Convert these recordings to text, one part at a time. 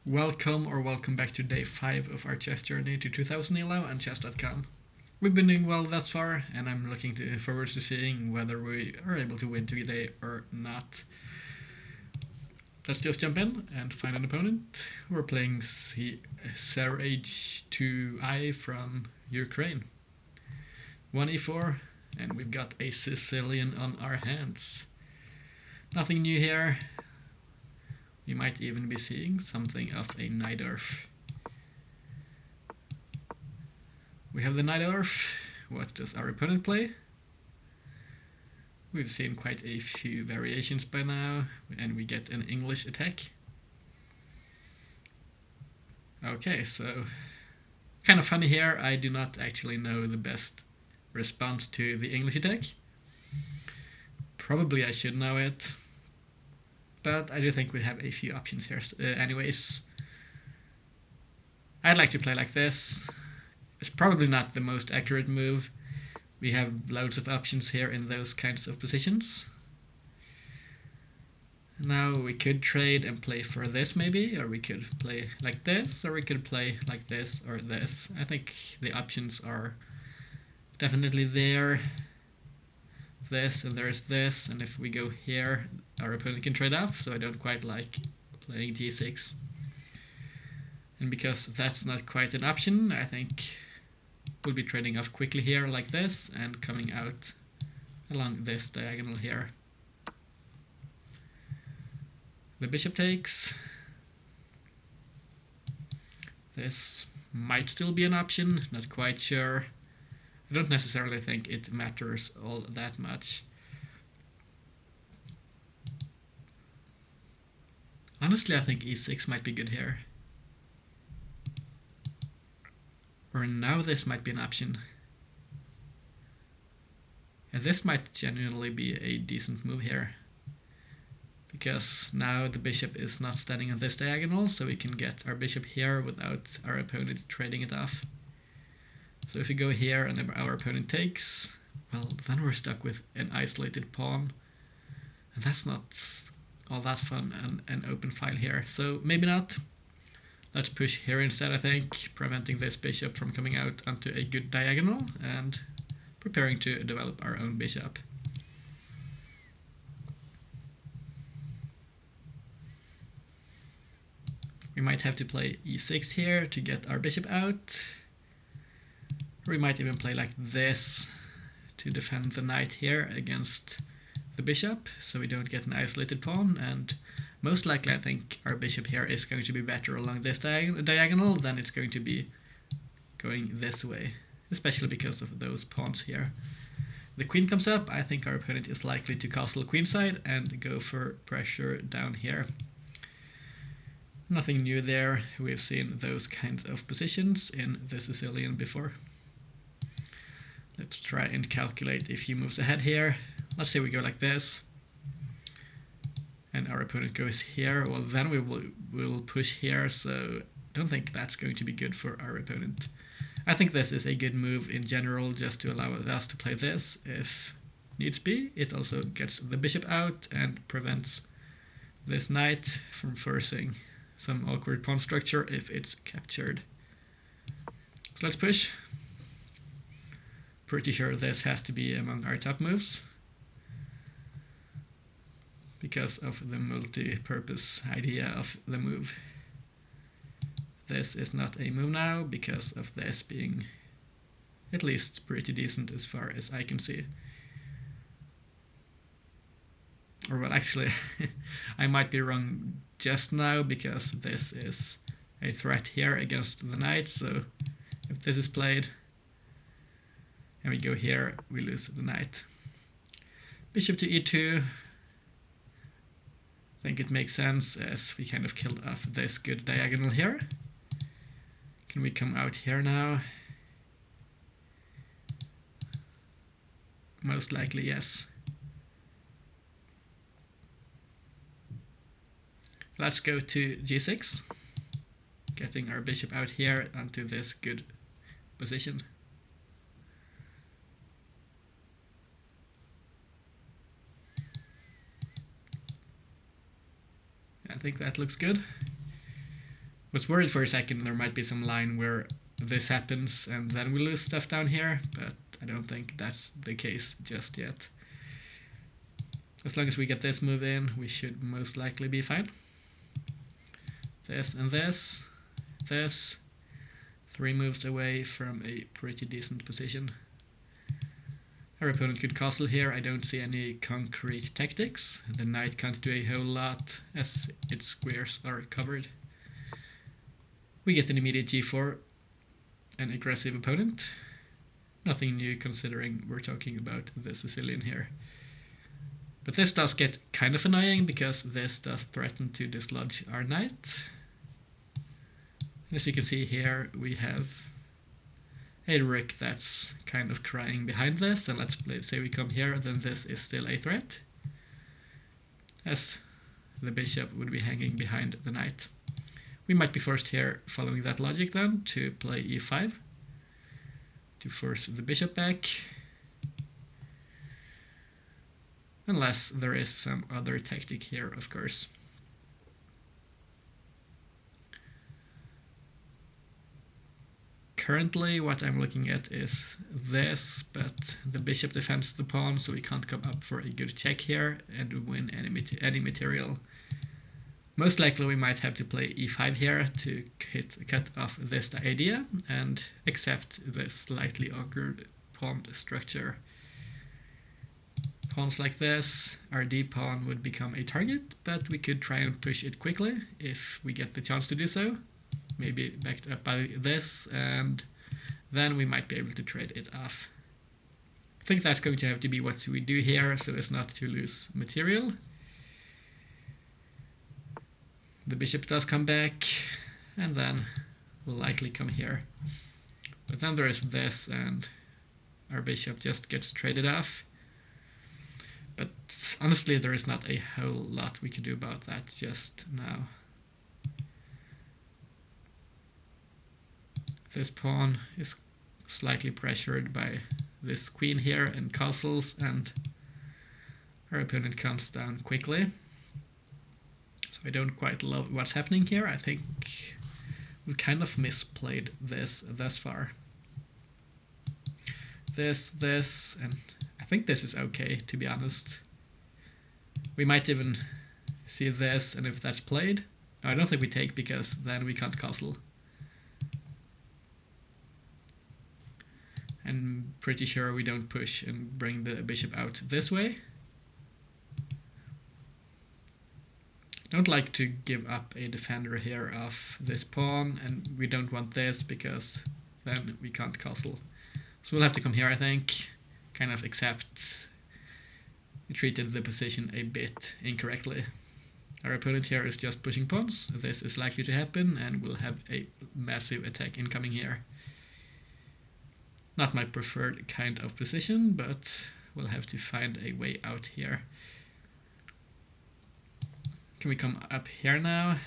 Welcome back to day 5 of our chess journey to 2000 ELO and chess.com. We've been doing well thus far, and I'm looking forward to seeing whether we are able to win today or not. Let's just jump in and find an opponent. We're playing Serage2I from Ukraine. 1e4, and we've got a Sicilian on our hands. Nothing new here. We might even be seeing something of a Najdorf. We have the Najdorf. What does our opponent play? We've seen quite a few variations by now, and we get an English attack. Okay, so kind of funny here, I do not actually know the best response to the English attack. Probably I should know it, but I do think we have a few options here anyways. I'd like to play like this. It's probably not the most accurate move. We have loads of options here in those kinds of positions. Now we could trade and play for this maybe, or we could play like this, or we could play like this or this. I think the options are definitely there. This, and there's this, and if we go here, our opponent can trade off, so I don't quite like playing g6. And because that's not quite an option, I think we'll be trading off quickly here like this, and coming out along this diagonal here. The bishop takes. This might still be an option, not quite sure. I don't necessarily think it matters all that much. Honestly, I think e6 might be good here. Or now this might be an option. And this might genuinely be a decent move here. Because now the bishop is not standing on this diagonal, so we can get our bishop here without our opponent trading it off. So if we go here and our opponent takes, well, then we're stuck with an isolated pawn. And that's not all that fun, an open file here. So maybe not. Let's push here instead, I think, preventing this bishop from coming out onto a good diagonal and preparing to develop our own bishop. We might have to play e6 here to get our bishop out. Or we might even play like this to defend the knight here against the bishop, so we don't get an isolated pawn. And most likely I think our bishop here is going to be better along this diagonal than it's going to be going this way, especially because of those pawns here. The queen comes up. I think our opponent is likely to castle queenside and go for pressure down here. Nothing new there. We've seen those kinds of positions in the Sicilian before. Let's try and calculate a few moves ahead here. Let's say we go like this, and our opponent goes here. Well, then we'll push here, so I don't think that's going to be good for our opponent. I think this is a good move in general, just to allow us to play this if needs be. It also gets the bishop out and prevents this knight from forcing some awkward pawn structure if it's captured. So let's push. Pretty sure this has to be among our top moves because of the multi-purpose idea of the move. This is not a move now because of this being at least pretty decent as far as I can see. Or well, actually, I might be wrong just now because this is a threat here against the knight, so if this is played and we go here, we lose the knight. Bishop to e2. I think it makes sense as we kind of killed off this good diagonal here. Can we come out here now? Most likely, yes. Let's go to g6, getting our bishop out here onto this good position. I think that looks good. Was worried for a second there might be some line where this happens and then we lose stuff down here, but I don't think that's the case just yet. As long as we get this move in, we should most likely be fine. This and this, this. 3 moves away from a pretty decent position. Our opponent could castle here. I don't see any concrete tactics. The knight can't do a whole lot as its squares are covered. We get an immediate g4, an aggressive opponent. Nothing new considering we're talking about the Sicilian here. But this does get kind of annoying because this does threaten to dislodge our knight. And as you can see here, we have a rook that's kind of crying behind this, and let's say we come here, then this is still a threat, as the bishop would be hanging behind the knight. We might be forced here, following that logic then, to play e5, to force the bishop back, unless there is some other tactic here, of course. Currently, what I'm looking at is this, but the bishop defends the pawn, so we can't come up for a good check here and win any material. Most likely we might have to play e5 here to cut off this idea and accept the slightly awkward pawn structure. Pawns like this, our d pawn would become a target, but we could try and push it quickly if we get the chance to do so. Maybe backed up by this, and then we might be able to trade it off. I think that's going to have to be what we do here so as not to lose material. The bishop does come back, and then we'll likely come here. But then there is this, and our bishop just gets traded off. But honestly, there is not a whole lot we can do about that just now. This pawn is slightly pressured by this queen here and castles, and our opponent comes down quickly. So I don't quite love what's happening here. I think we've kind of misplayed this thus far. This, and I think this is okay, to be honest. We might even see this, and if that's played, no, I don't think we take because then we can't castle. I'm pretty sure we don't push and bring the bishop out this way. Don't like to give up a defender here of this pawn, and we don't want this because then we can't castle. So we'll have to come here, I think, kind of accept we treated the position a bit incorrectly. Our opponent here is just pushing pawns. This is likely to happen, and we'll have a massive attack incoming here. Not my preferred kind of position, but we'll have to find a way out here. Can we come up here now?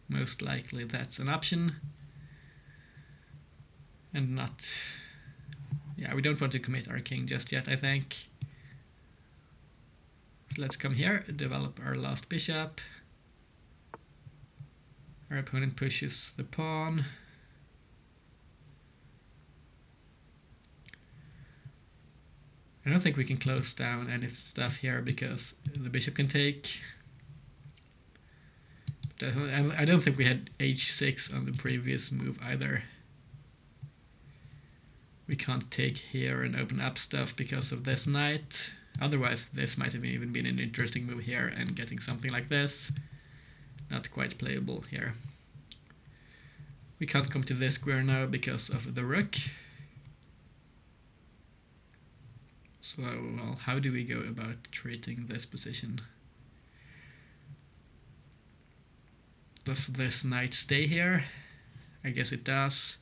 Most likely that's an option. And not... yeah, we don't want to commit our king just yet, I think. Let's come here, develop our last bishop. Our opponent pushes the pawn. I don't think we can close down any stuff here because the bishop can take. I don't think we had h6 on the previous move either. We can't take here and open up stuff because of this knight. Otherwise, this might have even been an interesting move here, and getting something like this. Not quite playable here. We can't come to this square now because of the rook. So, well, how do we go about treating this position? Does this knight stay here? I guess it does.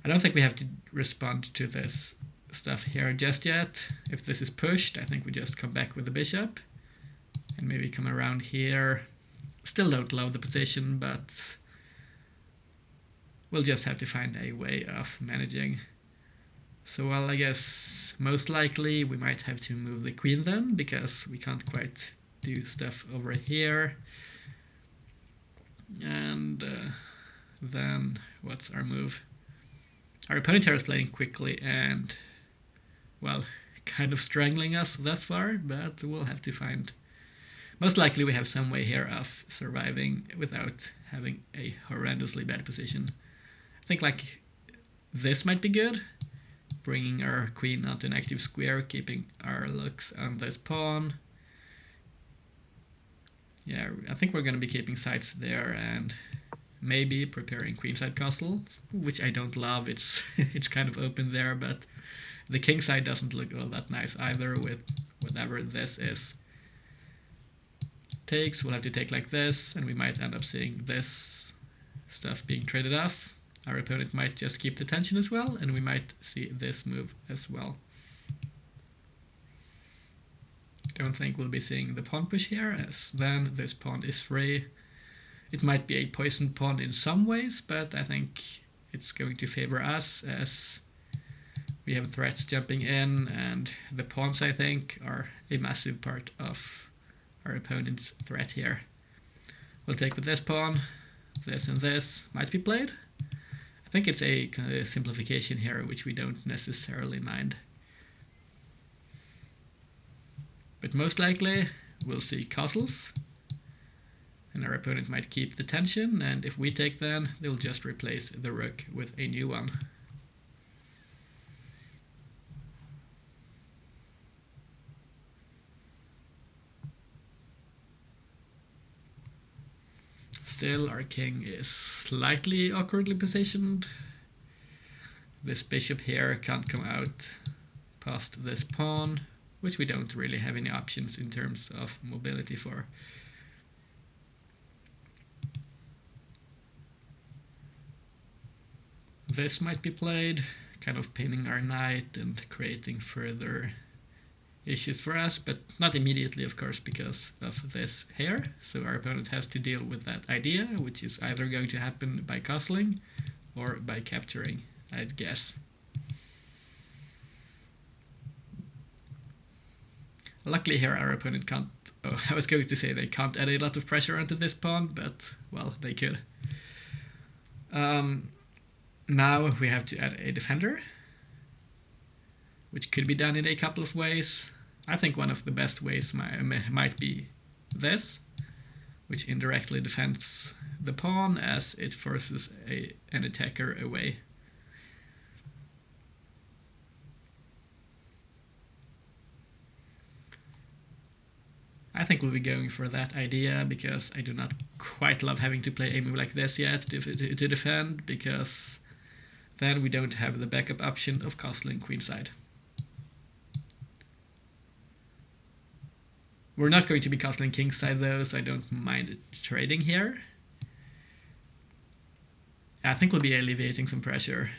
I don't think we have to respond to this stuff here just yet. If this is pushed, I think we just come back with the bishop and maybe come around here. Still don't love the position, but we'll just have to find a way of managing. So, well, I guess most likely we might have to move the queen then, because we can't quite do stuff over here. And then what's our move? Our opponent here is playing quickly and, well, kind of strangling us thus far, but we'll have to find... Most likely we have some way here of surviving without having a horrendously bad position. I think like this might be good. Bringing our queen onto an active square, keeping our looks on this pawn. Yeah, I think we're going to be keeping sides there and maybe preparing queenside castle, which I don't love. It's it's kind of open there, but the king side doesn't look all that nice either with whatever this is. Takes, we'll have to take like this, and we might end up seeing this stuff being traded off. Our opponent might just keep the tension as well, and we might see this move as well. Don't think we'll be seeing the pawn push here, as then this pawn is free. It might be a poisoned pawn in some ways, but I think it's going to favor us as we have threats jumping in, and the pawns, I think, are a massive part of our opponent's threat here. We'll take with this pawn, this and this might be played. I think it's a kind of simplification here, which we don't necessarily mind. But most likely, we'll see castles, and our opponent might keep the tension, and if we take then, they'll just replace the rook with a new one. Still, our king is slightly awkwardly positioned. This bishop here can't come out past this pawn, which we don't really have any options in terms of mobility for. This might be played, kind of pinning our knight and creating further issues for us, but not immediately, of course, because of this here. So our opponent has to deal with that idea, which is either going to happen by castling or by capturing, I'd guess. Luckily here our opponent can't... Oh, I was going to say they can't add a lot of pressure onto this pawn, but, well, they could. Now we have to add a defender, which could be done in a couple of ways. I think one of the best ways might be this, which indirectly defends the pawn as it forces an attacker away. I think we'll be going for that idea because I do not quite love having to play a move like this yet to defend, because then we don't have the backup option of castling queenside. We're not going to be castling kingside though, so I don't mind trading here. I think we'll be alleviating some pressure.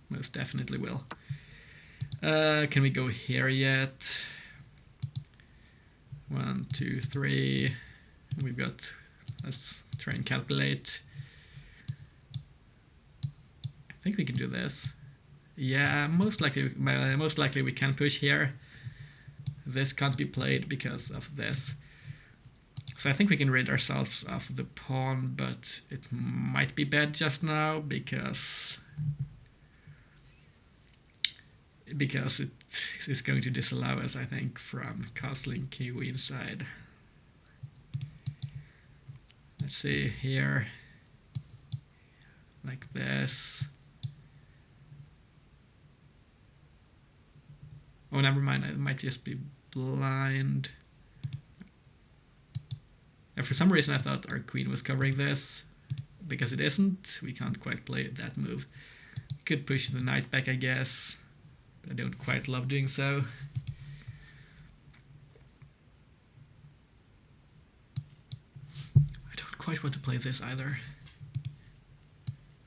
Most definitely will. Can we go here yet? 1, 2, 3. We've got... Let's try and calculate. I think we can do this. Yeah, most likely we can push here. This can't be played because of this. So I think we can rid ourselves of the pawn, but it might be bad just now because it is going to disallow us, I think, from castling queenside. Let's see here, like this. Oh, never mind, I might just be blind. And for some reason I thought our queen was covering this. Because it isn't, we can't quite play that move. We could push the knight back, I guess, but I don't quite love doing so. I don't quite want to play this either.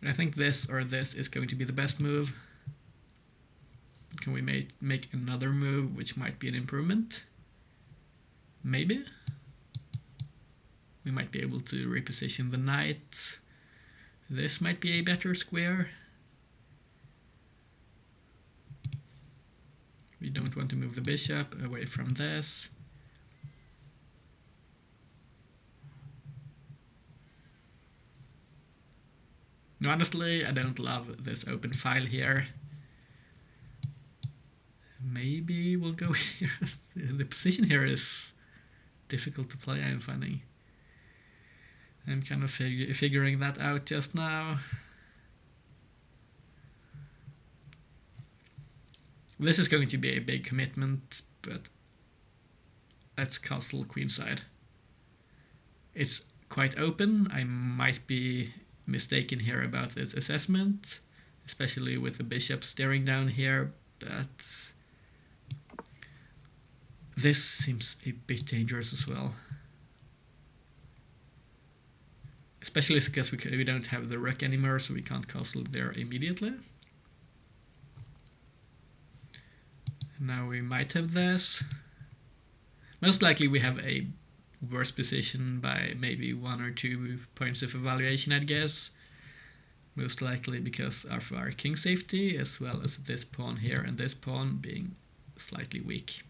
But I think this or this is going to be the best move. Can we make another move which might be an improvement? Maybe? We might be able to reposition the knight. This might be a better square. We don't want to move the bishop away from this. No, honestly, I don't love this open file here. Maybe we'll go here. The position here is difficult to play, I'm finding. I'm kind of figuring that out just now. This is going to be a big commitment, but let's castle queenside. It's quite open. I might be mistaken here about this assessment, especially with the bishop staring down here, but this seems a bit dangerous as well. Especially because we don't have the rook anymore, so we can't castle there immediately. Now we might have this. Most likely we have a worse position by maybe 1 or 2 points of evaluation, I'd guess. Most likely because of our king safety, as well as this pawn here and this pawn being slightly weak.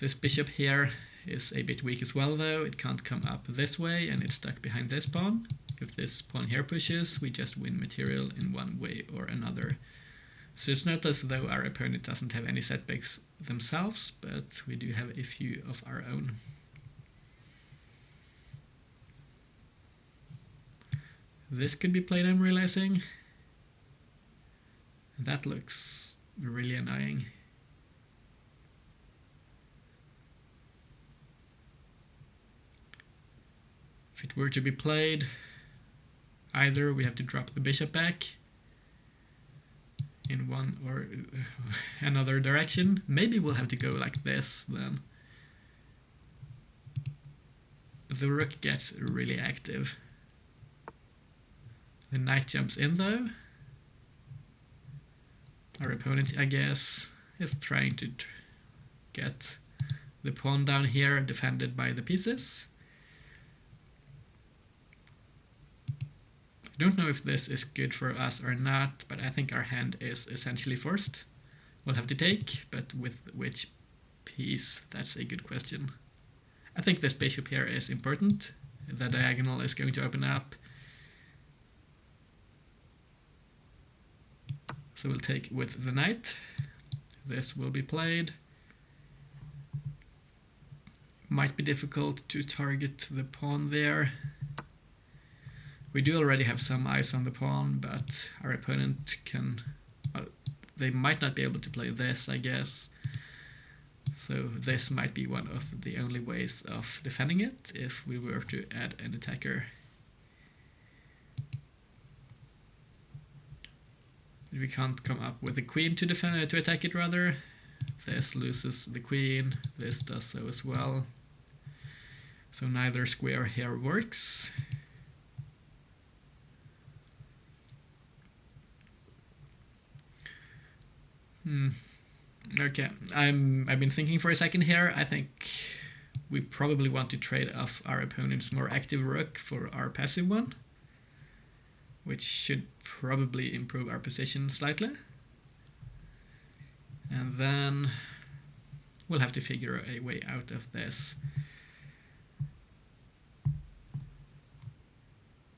This bishop here is a bit weak as well, though. It can't come up this way, and it's stuck behind this pawn. If this pawn here pushes, we just win material in one way or another. So it's not as though our opponent doesn't have any setbacks themselves, but we do have a few of our own. This could be played, I'm realizing. That looks really annoying. If it were to be played, either we have to drop the bishop back in one or another direction. Maybe we'll have to go like this then. The rook gets really active. The knight jumps in though. Our opponent, I guess, is trying to get the pawn down here defended by the pieces. I don't know if this is good for us or not, but I think our hand is essentially forced. We'll have to take, but with which piece? That's a good question. I think this bishop here is important. The diagonal is going to open up. So we'll take with the knight. This will be played. Might be difficult to target the pawn there. We do already have some eyes on the pawn, but our opponent can... they might not be able to play this, I guess. So this might be one of the only ways of defending it if we were to add an attacker. We can't come up with a queen to defend to attack it rather. This loses the queen, this does so as well. So neither square here works. Okay, I've been thinking for a second here. I think we probably want to trade off our opponent's more active rook for our passive one, which should probably improve our position slightly. And then we'll have to figure a way out of this.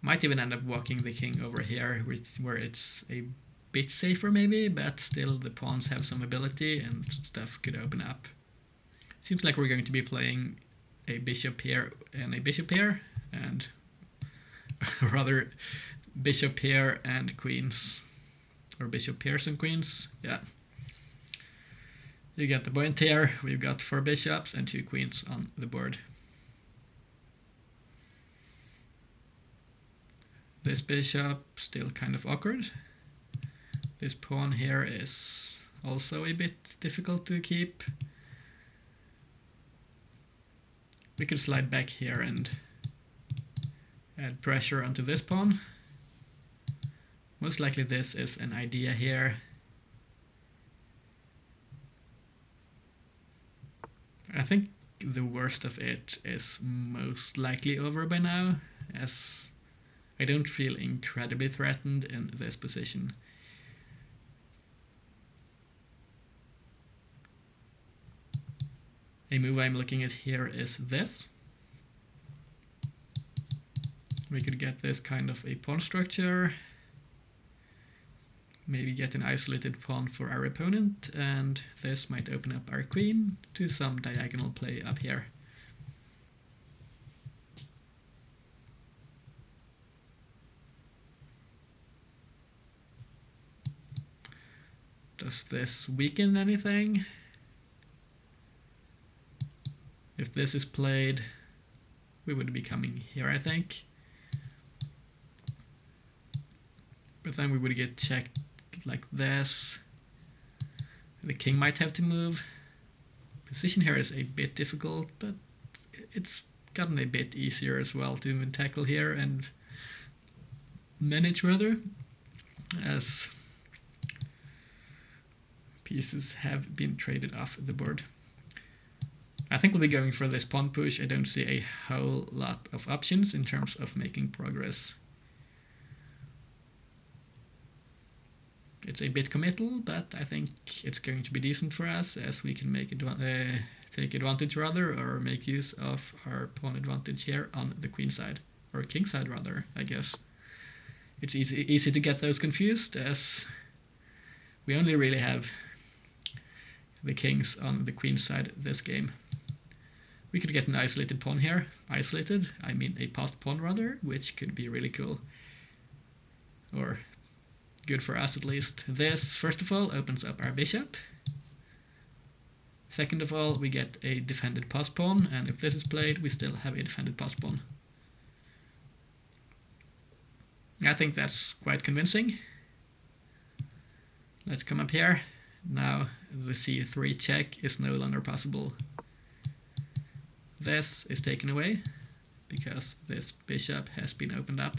Might even end up walking the king over here, where it's a bit safer maybe, but still the pawns have some ability and stuff could open up. Seems like we're going to be playing a bishop here and a bishop here, and rather bishop here and queens, or bishop pairs and queens. Yeah, you get the point here. We've got 4 bishops and 2 queens on the board. This bishop still kind of awkward. This pawn here is also a bit difficult to keep. We could slide back here and add pressure onto this pawn. Most likely this is an idea here. I think the worst of it is most likely over by now, as I don't feel incredibly threatened in this position. A move I'm looking at here is this. We could get this kind of a pawn structure, maybe get an isolated pawn for our opponent, and this might open up our queen to some diagonal play up here. Does this weaken anything? If this is played, we would be coming here, I think. But then we would get checked like this. The king might have to move. Position here is a bit difficult, but it's gotten a bit easier as well to tackle here and manage rather, as pieces have been traded off the board. I think we'll be going for this pawn push. I don't see a whole lot of options in terms of making progress. It's a bit committal, but I think it's going to be decent for us, as we can take advantage rather, or make use of our pawn advantage here on the queen side, or king side rather, I guess. It's easy to get those confused, as we only really have the kings on the queen side this game. We could get an isolated pawn here. Isolated, I mean a passed pawn rather, which could be really cool. Or good for us at least. This, first of all, opens up our bishop. Second of all, we get a defended passed pawn, and if this is played, we still have a defended passed pawn. I think that's quite convincing. Let's come up here. Now the c3 check is no longer possible. This is taken away because this bishop has been opened up.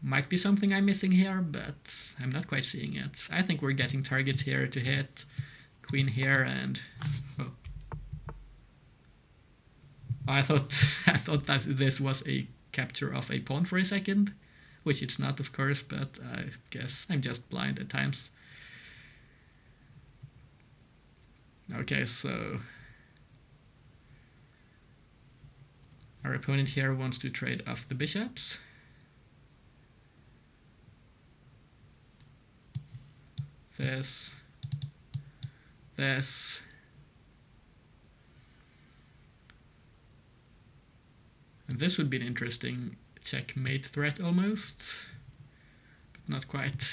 Might be something I'm missing here, but I'm not quite seeing it. I think we're getting targets here to hit. Queen here, and oh. I thought that this was a capture of a pawn for a second, which it's not, of course, but I guess I'm just blind at times. Okay, so our opponent here wants to trade off the bishops. This. And this would be an interesting checkmate threat almost, but not quite.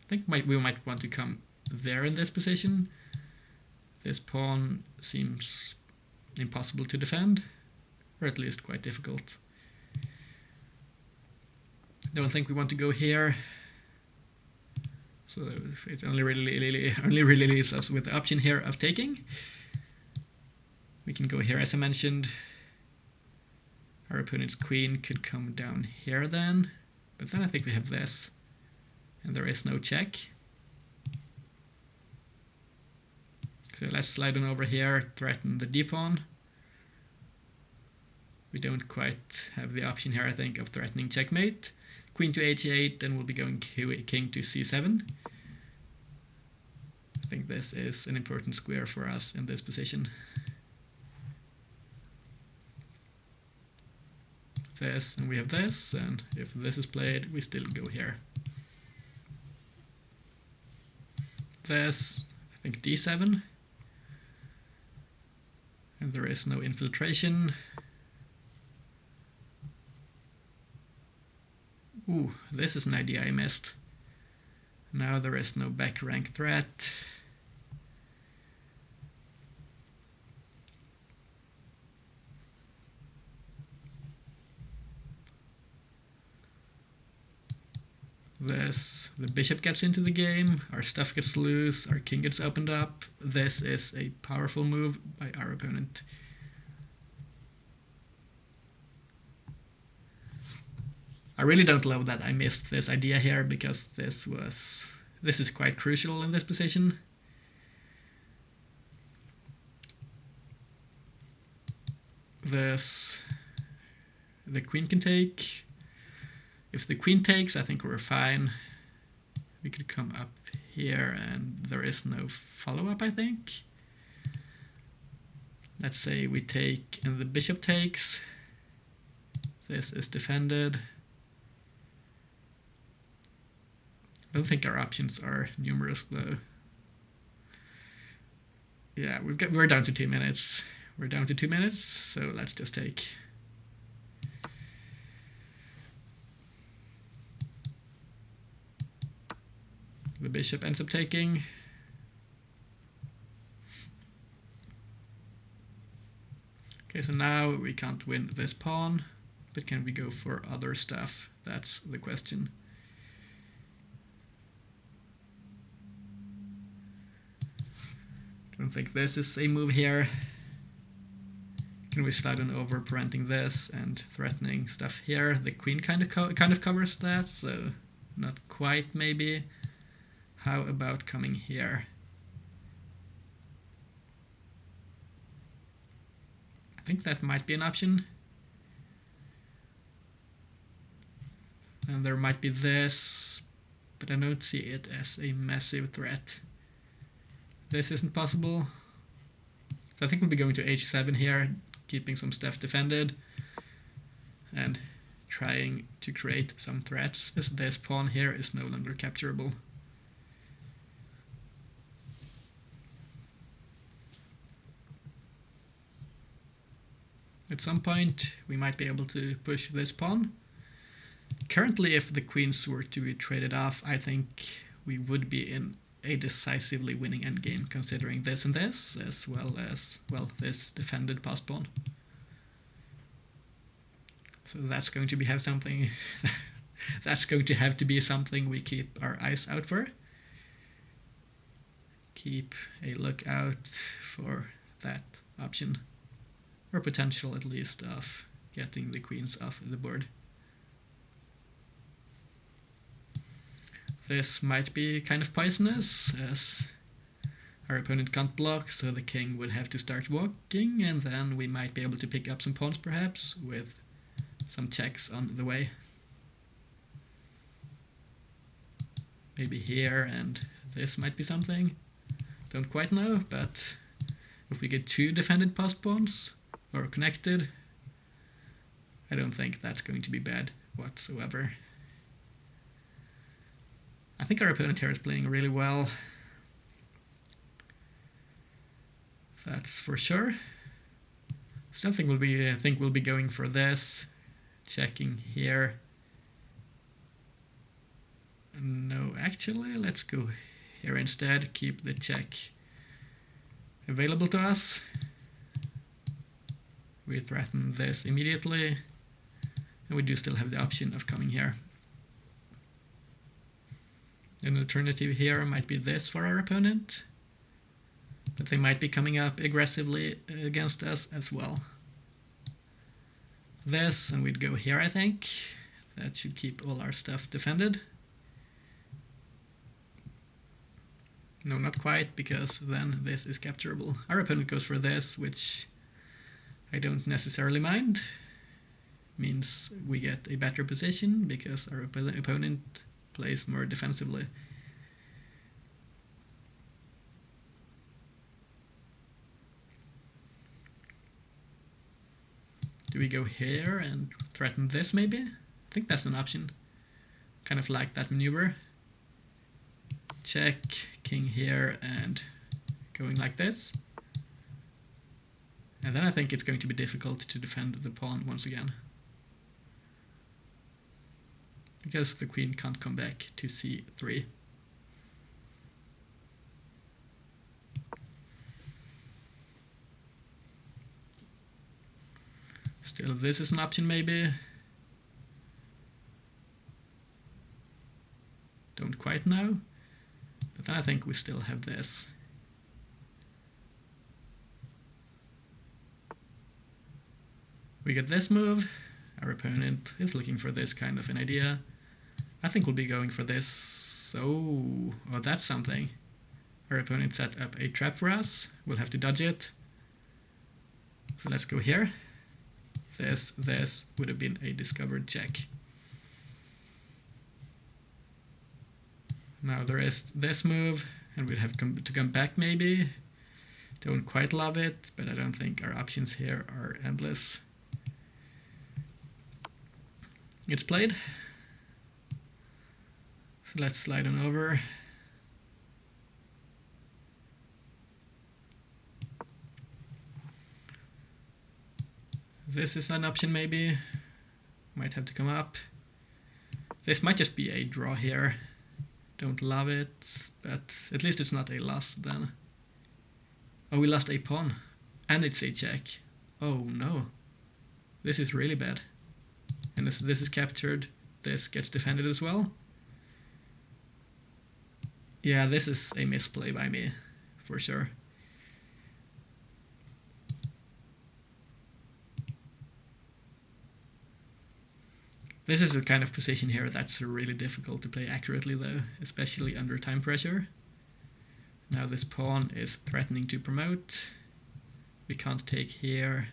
I think we might want to come there in this position. This pawn seems impossible to defend, or at least quite difficult. Don't think we want to go here. So it only really leaves us with the option here of taking. We can go here, as I mentioned. Our opponent's queen could come down here then, but then I think we have this, and there is no check. So let's slide on over here, threaten the d-pawn. We don't quite have the option here, I think, of threatening checkmate. Queen to h8, then we'll be going king to c7. I think this is an important square for us in this position. This, and we have this, and if this is played, we still go here. This, I think d7. And there is no infiltration. Ooh, this is an idea I missed. Now there is no back rank threat. This, the bishop gets into the game, our stuff gets loose, our king gets opened up. This is a powerful move by our opponent. I really don't love that I missed this idea here, because this is quite crucial in this position. This, the queen can take. If the queen takes, I think we're fine. We could come up here, and there is no follow-up, I think. let's say we take and the bishop takes. This is defended. I don't think our options are numerous though. Yeah, we're down to 2 minutes. We're down to 2 minutes, so let's just take. The bishop ends up taking. Okay, so now we can't win this pawn, but can we go for other stuff? That's the question. Don't think this is a move here. Can we slide on over, preventing this and threatening stuff here? The queen kind of covers that, so not quite maybe. How about coming here? I think that might be an option. And there might be this, but I don't see it as a massive threat. This isn't possible. So I think we'll be going to h7 here, keeping some stuff defended and trying to create some threats, as this pawn here is no longer capturable. At some point we might be able to push this pawn. Currently, if the queens were to be traded off, I think we would be in a decisively winning endgame, considering this and this, as well as, well, this defended pass pawn. So that's going to have something. That's going to have to be something we keep our eyes out for. Keep a lookout for that option, or potential at least of getting the queens off the board. This might be kind of poisonous, as our opponent can't block, so the king would have to start walking, and then we might be able to pick up some pawns perhaps, with some checks on the way. Maybe here, and this might be something. Don't quite know, but if we get 2 defended pass pawns, or connected, I don't think that's going to be bad whatsoever. I think our opponent here is playing really well. That's for sure. Still think we'll be going for this, checking here. No, actually, let's go here instead. Keep the check available to us. We threaten this immediately, and we do still have the option of coming here. An alternative here might be this for our opponent, but they might be coming up aggressively against us as well. This, and we'd go here, I think. That should keep all our stuff defended. No, not quite, because then this is capturable. Our opponent goes for this, which I don't necessarily mind. Means we get a better position, because our opponent plays more defensively. Do we go here and threaten this maybe? I think that's an option. Kind of like that maneuver. Check, king here, and going like this. And then I think it's going to be difficult to defend the pawn once again, because the queen can't come back to c3. Still, this is an option maybe. Don't quite know. But then I think we still have this. We get this move. Our opponent is looking for this kind of an idea. I think we'll be going for this. Oh, that's something. Our opponent set up a trap for us. We'll have to dodge it. So let's go here. This would have been a discovered check. Now there is this move, and we'd have to come back maybe Don't quite love it, but I don't think our options here are endless. It's played. So let's slide on over. This is an option maybe. Might have to come up. This might just be a draw here. Don't love it, but at least it's not a loss then. Oh, we lost a pawn. And it's a check. Oh no. This is really bad. And if this is captured, this gets defended as well. Yeah, this is a misplay by me, for sure. This is a kind of position here that's really difficult to play accurately though, especially under time pressure. Now this pawn is threatening to promote. We can't take here.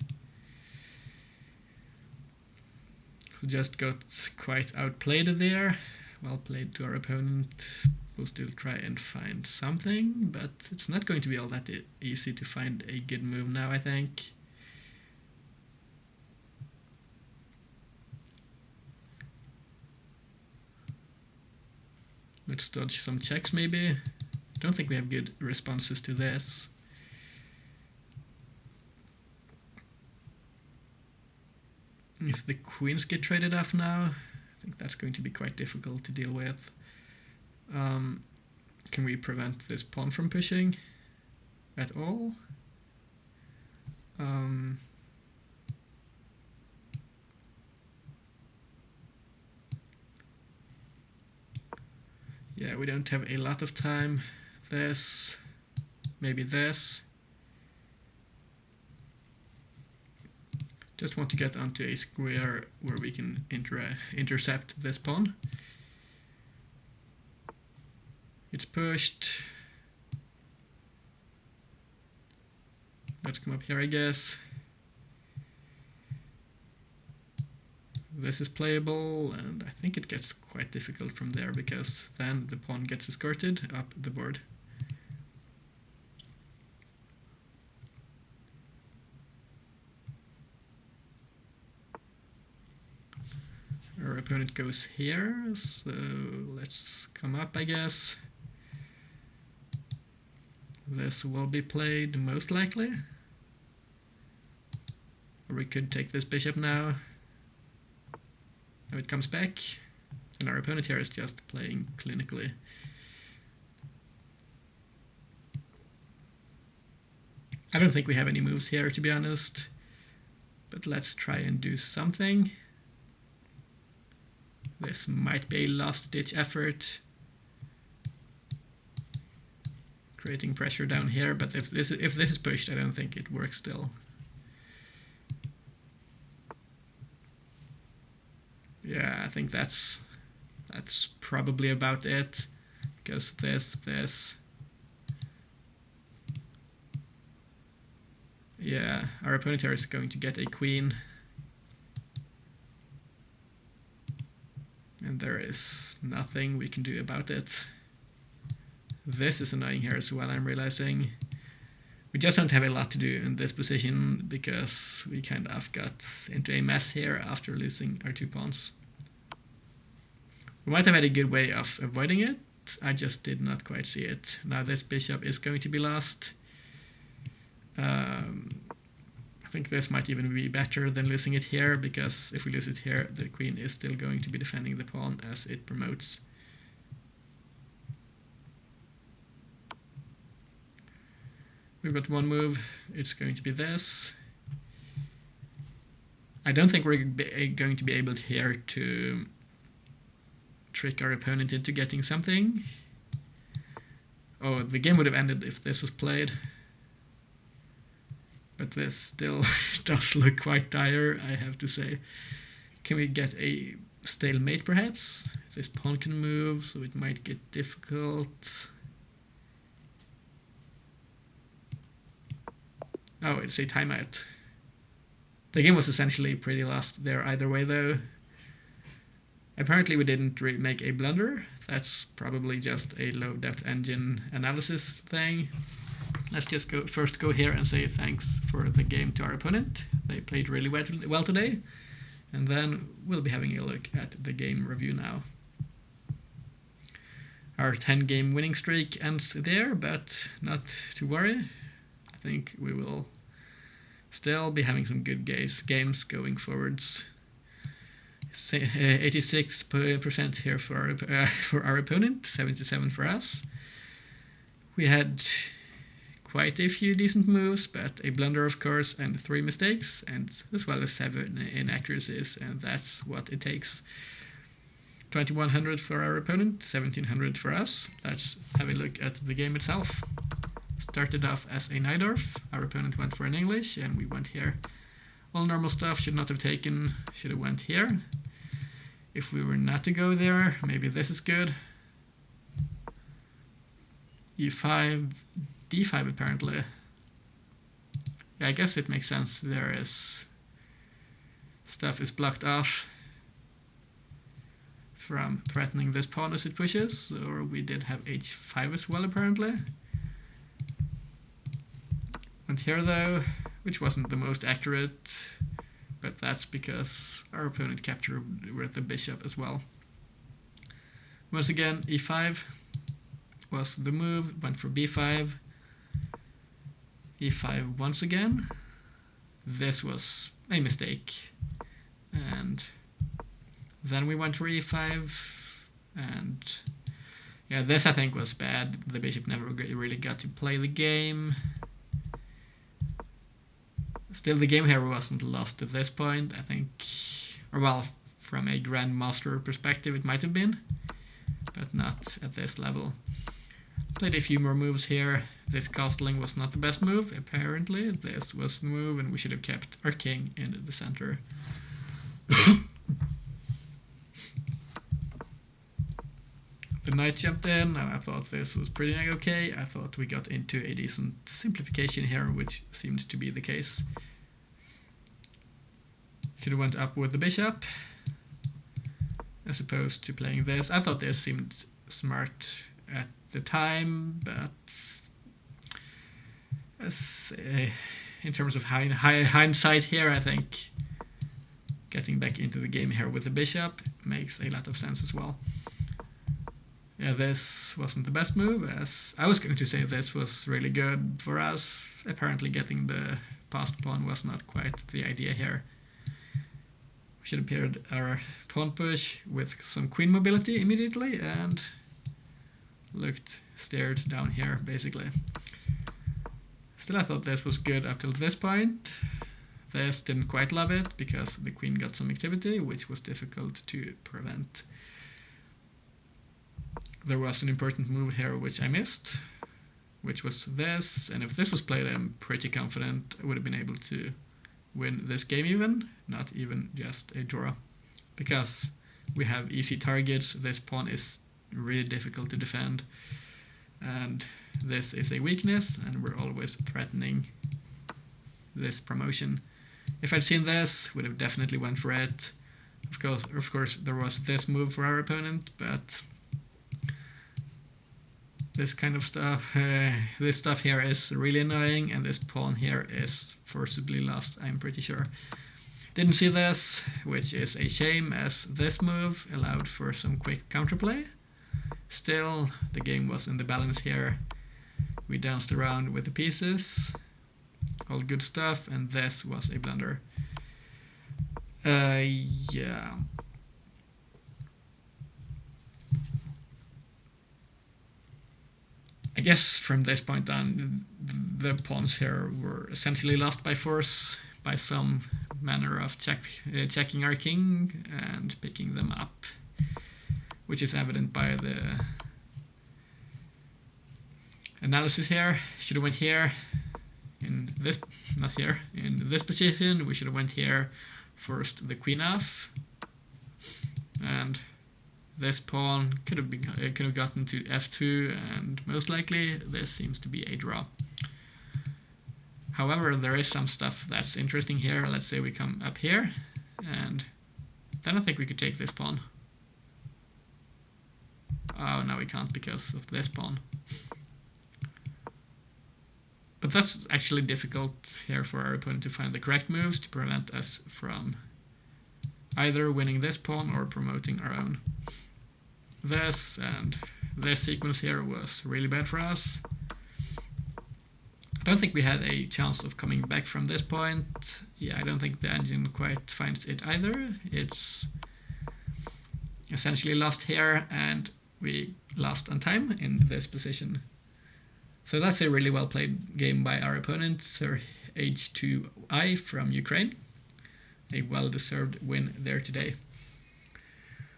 We just got quite outplayed there. Well played to our opponent. We'll still try and find something, but it's not going to be all that easy to find a good move now, I think. Let's dodge some checks maybe. I don't think we have good responses to this. If the queens get traded off now, I think that's going to be quite difficult to deal with. Can we prevent this pawn from pushing at all? Yeah, we don't have a lot of time. This, maybe this. Just want to get onto a square where we can intercept this pawn. It's pushed. Let's come up here, I guess. This is playable, and I think it gets quite difficult from there because then the pawn gets escorted up the board. Our opponent goes here, so let's come up, I guess. This will be played most likely. Or we could take this bishop now. Now it comes back, and our opponent here is just playing clinically. I don't think we have any moves here, to be honest, but let's try and do something. This might be a last-ditch effort, creating pressure down here, but if this is pushed, I don't think it works still. Yeah, I think that's probably about it, because this. Yeah, our opponent here is going to get a queen. And there is nothing we can do about it. This is annoying here as well, I'm realizing. We just don't have a lot to do in this position because we kind of got into a mess here after losing our two pawns. We might have had a good way of avoiding it. I just did not quite see it. Now this bishop is going to be lost. I think this might even be better than losing it here, because if we lose it here, the queen is still going to be defending the pawn as it promotes. We've got one move. It's going to be this. I don't think we're going to be able here to trick our opponent into getting something. Oh, the game would have ended if this was played. But this still does look quite dire, I have to say. Can we get a stalemate, perhaps? This pawn can move, so it might get difficult. Oh, it's a timeout. The game was essentially pretty lost there either way, though. Apparently we didn't really make a blunder. That's probably just a low-depth engine analysis thing. Let's just first go here and say thanks for the game to our opponent. They played really well today. And then we'll be having a look at the game review now. Our 10-game winning streak ends there, but not to worry. I think we will still be having some good games going forwards. 86% here for our opponent, 77% for us. We had quite a few decent moves, but a blunder, of course, and 3 mistakes, and as well as 7 inaccuracies, and that's what it takes. 2100 for our opponent, 1700 for us. Let's have a look at the game itself. Started off as a Najdorf. Our opponent went for an English, and we went here. All normal stuff, should not have taken, should have went here. If we were not to go there, maybe this is good. E5, D5 apparently. Yeah, I guess it makes sense. There is stuff is blocked off from threatening this pawn as it pushes, or we did have H5 as well apparently. Went here though, which wasn't the most accurate, but that's because our opponent captured with the bishop as well. Once again, E5 was the move, went for B5, E5 once again. This was a mistake, and then we went for E5, and yeah, this I think was bad. The bishop never really got to play the game. Still, the game here wasn't lost at this point, I think, or well, from a grandmaster perspective it might have been, but not at this level. Played a few more moves here. This castling was not the best move, apparently. This was the move, and we should have kept our king in the center. The knight jumped in, and I thought this was pretty okay. I thought we got into a decent simplification here, which seemed to be the case. Should have went up with the bishop, as opposed to playing this. I thought this seemed smart at the time, but as in terms of hindsight here, I think getting back into the game here with the bishop makes a lot of sense as well. Yeah, this wasn't the best move, as I was going to say this was really good for us. Apparently getting the passed pawn was not quite the idea here. We should have paired our pawn push with some queen mobility immediately and stared down here basically. Still, I thought this was good up till this point. This didn't quite love it because the queen got some activity, which was difficult to prevent. There was an important move here which I missed, which was this, and if this was played, I'm pretty confident I would have been able to win this game even, not even just a draw. Because we have easy targets, this pawn is really difficult to defend, and this is a weakness, and we're always threatening this promotion. If I'd seen this, would have definitely went for it. Of course, there was this move for our opponent, but this kind of stuff, this stuff here is really annoying, and this pawn here is forcibly lost, I'm pretty sure. Didn't see this, which is a shame, as this move allowed for some quick counterplay. Still, the game was in the balance here. We danced around with the pieces, all good stuff, and this was a blunder. Yeah. I guess from this point on, the pawns here were essentially lost by force, by some manner of checking our king and picking them up, which is evident by the analysis here. Should have went here, in this, not here, in this position. We should have went here, forced the queen off, and this pawn could have gotten to f2, and most likely this seems to be a draw. However, there is some stuff that's interesting here. Let's say we come up here, and then I think we could take this pawn. Oh, no, we can't because of this pawn. But that's actually difficult here for our opponent to find the correct moves to prevent us from either winning this pawn or promoting our own. This and this sequence here was really bad for us. I don't think we had a chance of coming back from this point. Yeah, I don't think the engine quite finds it either. It's essentially lost here, and we lost on time in this position. So that's a really well played game by our opponent, Sir H2I from Ukraine. A well-deserved win there today.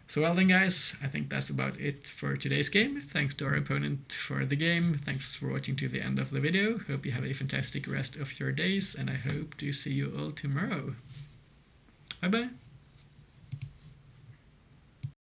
So well then guys, I think that's about it for today's game. Thanks to our opponent for the game. Thanks for watching to the end of the video. Hope you have a fantastic rest of your days, and I hope to see you all tomorrow. Bye bye.